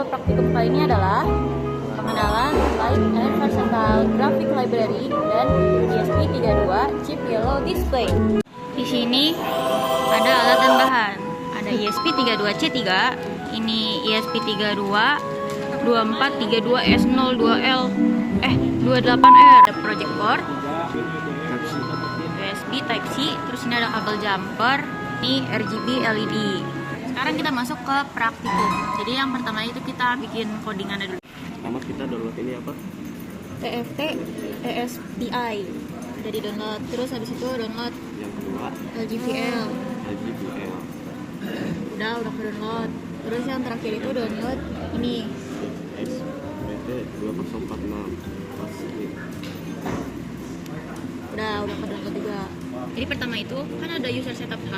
praktikum kali ini adalah pengenalan Light and Versatile Graphic Library dan ESP32 Chip Yellow Display. Di sini ada alat dan bahan. Ada ESP32C3, ini ESP32 2432S02L 28R, ada project board, USB Type C, terus ini ada kabel jumper, ini RGB LED. Sekarang kita masuk ke praktikum. Jadi yang pertama itu kita bikin codingannya dulu. Pertama kita download ini apa? TFT ESPI. Jadi download, terus habis itu download Yang kedua LGVL. LGVL. Udah ke download. Terus yang terakhir itu download ini SPT 2046 pas ini. udah ke download juga. Jadi pertama itu kan ada user setup H,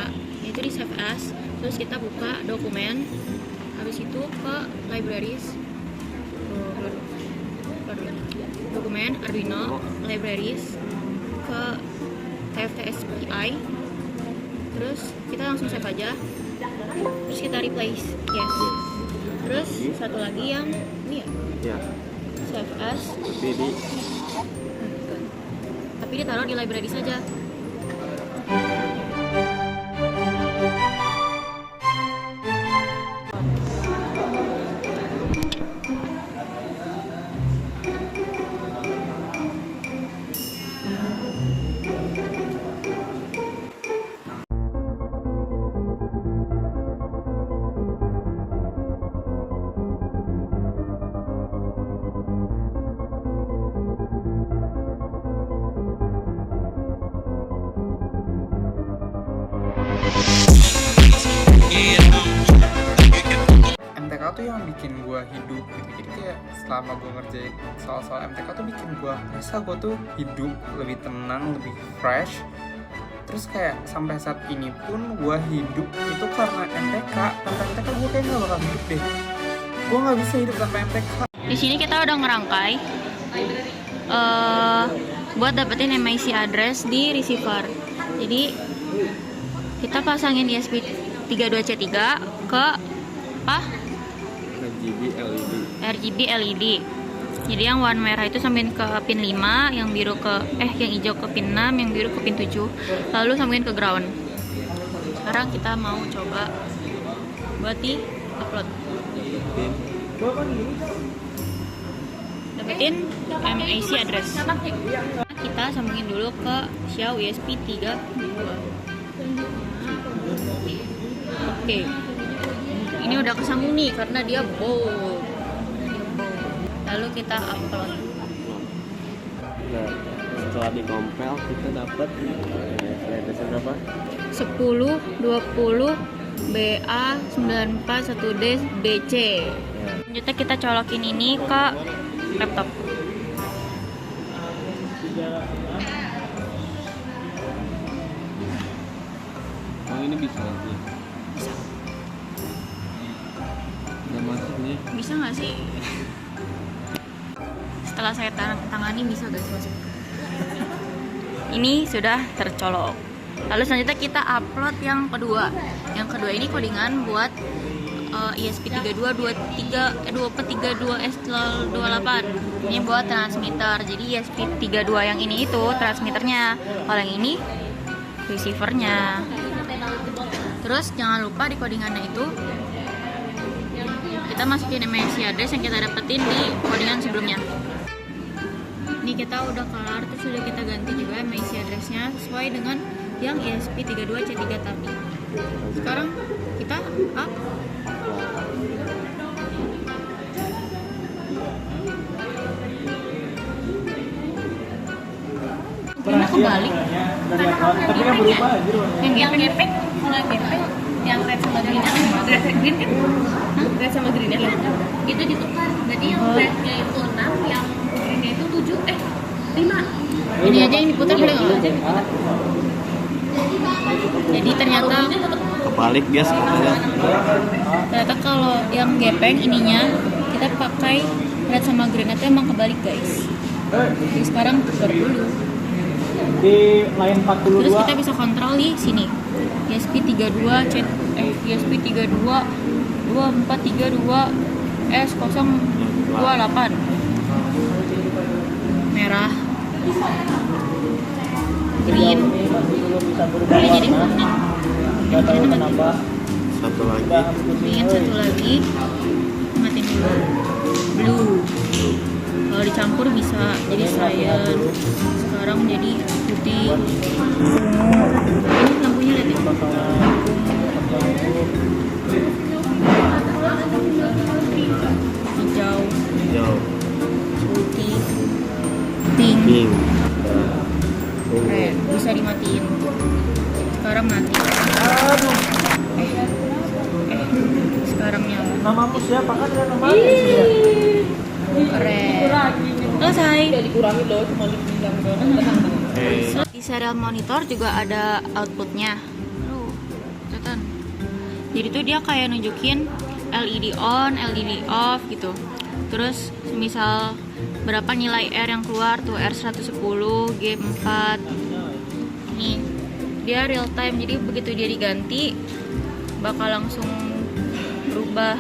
yaitu di save as. Terus kita buka dokumen, habis itu ke libraries, dokumen Arduino libraries, ke TFT SPI. Terus kita langsung save aja. Terus kita replace, yes. Terus satu lagi yang ini ya, Ya, save as, tapi ditaruh di library saja. MTK tuh yang bikin gue hidup gitu. Jadi kayak selama gue ngerjain soal-soal MTK tuh bikin gue rasa gue tuh hidup, lebih tenang, lebih fresh. Terus kayak sampai saat ini pun gue hidup itu karena MTK. Tanpa MTK gue kayak gak bakal hidup deh. Gue gak bisa hidup tanpa MTK. Di sini kita udah ngerangkai buat dapetin MIC address di receiver. Jadi kita pasangin ESP32C3 ke apa? RGB LED. Jadi yang warna merah itu sambungin ke pin 5, yang biru yang hijau ke pin 6, yang biru ke pin 7. Lalu sambungin ke ground. Sekarang kita mau coba buat di upload. Dapetin MIC address. Kita sambungin dulu ke Xiao ESP32. Oke. Ini udah kesambung nih karena dia bold. Lalu kita upload. Nah, setelah dikompil kita dapat address berapa? 10 20 BA 941D BC. Selanjutnya kita colokin ini ke laptop. Oh, ini bisa nanti. Udah masuk nih. Bisa nggak sih? Setelah saya tangani bisa guys masuk. Ini sudah tercolok. Lalu selanjutnya kita upload yang kedua. Yang kedua ini codingan buat ESP32 2432S28. Ini buat transmitter. Jadi ESP32 yang ini itu transmitternya, kalau yang ini receivernya. Terus jangan lupa di codingannya itu kita masukin MIC address yang kita dapetin di codingan sebelumnya. Ini kita udah kelar, terus sudah kita ganti juga MIC addressnya sesuai dengan yang ESP32C3 tadi. Sekarang kita up. Pernah kebalik. Tapi kan berubah aja. Yang gepeng, kalau gepeng yang red sama green kan? Red sama green ya? Itu ditukar. Jadi yang rednya itu 6, yang greennya itu 7, 5. Ini aja yang diputar boleh nggak? Jadi ternyata Kebalik dia sekarang. ternyata kalau yang gepeng ininya kita pakai red sama green itu emang kebalik guys. Jadi sekarang tukar dulu. Di line 42. Terus kita bisa kontrol di sini. ESP32 ESP32 2432 S028 merah, green, ini jadi kuning, ini mati. Satu lagi. Green satu lagi, matiin dulu. Blue, kalau dicampur bisa jadi cyan, sekarang jadi putih. Ini lampunya lihat ya. Hijau, Hijau. putih, pink, Pink. red, bisa dimatiin. Sekarang mati. Sekarang nyala. Namamu siapa kan ada nama ya? Red. Selesai. Eh, Di serial monitor juga ada outputnya. Cetan. Jadi tuh dia kayak nunjukin LED on, LED off gitu. Terus misal berapa nilai R yang keluar tuh, R110, G4. Nih, dia real time. Jadi begitu dia diganti bakal langsung berubah.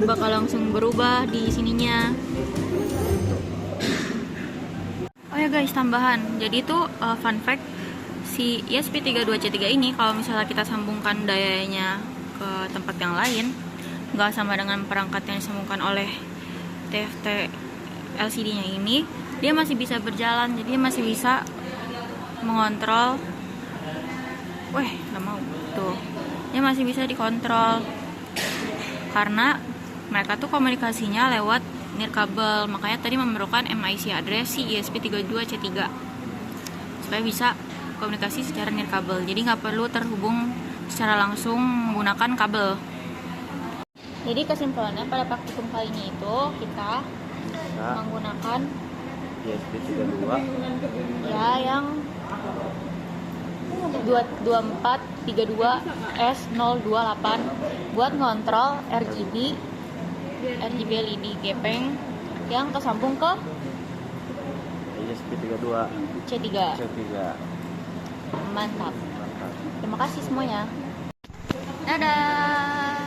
Bakal langsung berubah di sininya. Oh ya guys, tambahan. Jadi tuh fun fact, si ESP32C3 ini kalau misalnya kita sambungkan dayanya ke tempat yang lain, nggak sama dengan perangkat yang disambungkan oleh TFT LCD-nya ini, dia masih bisa berjalan. Jadi dia masih bisa mengontrol. Nggak mau tuh. Dia masih bisa dikontrol karena mereka tuh komunikasinya lewat nirkabel. Makanya tadi memerlukan MIC address si ESP32C3 supaya bisa komunikasi secara nirkabel. Jadi nggak perlu terhubung secara langsung menggunakan kabel. Jadi kesimpulannya pada praktikum kali ini itu kita menggunakan ESP32. ya yang 2432S028 buat ngontrol RGB LED gepeng yang tersambung ke ESP32 C3. C3. Mantap. Terima kasih semuanya. Dadah.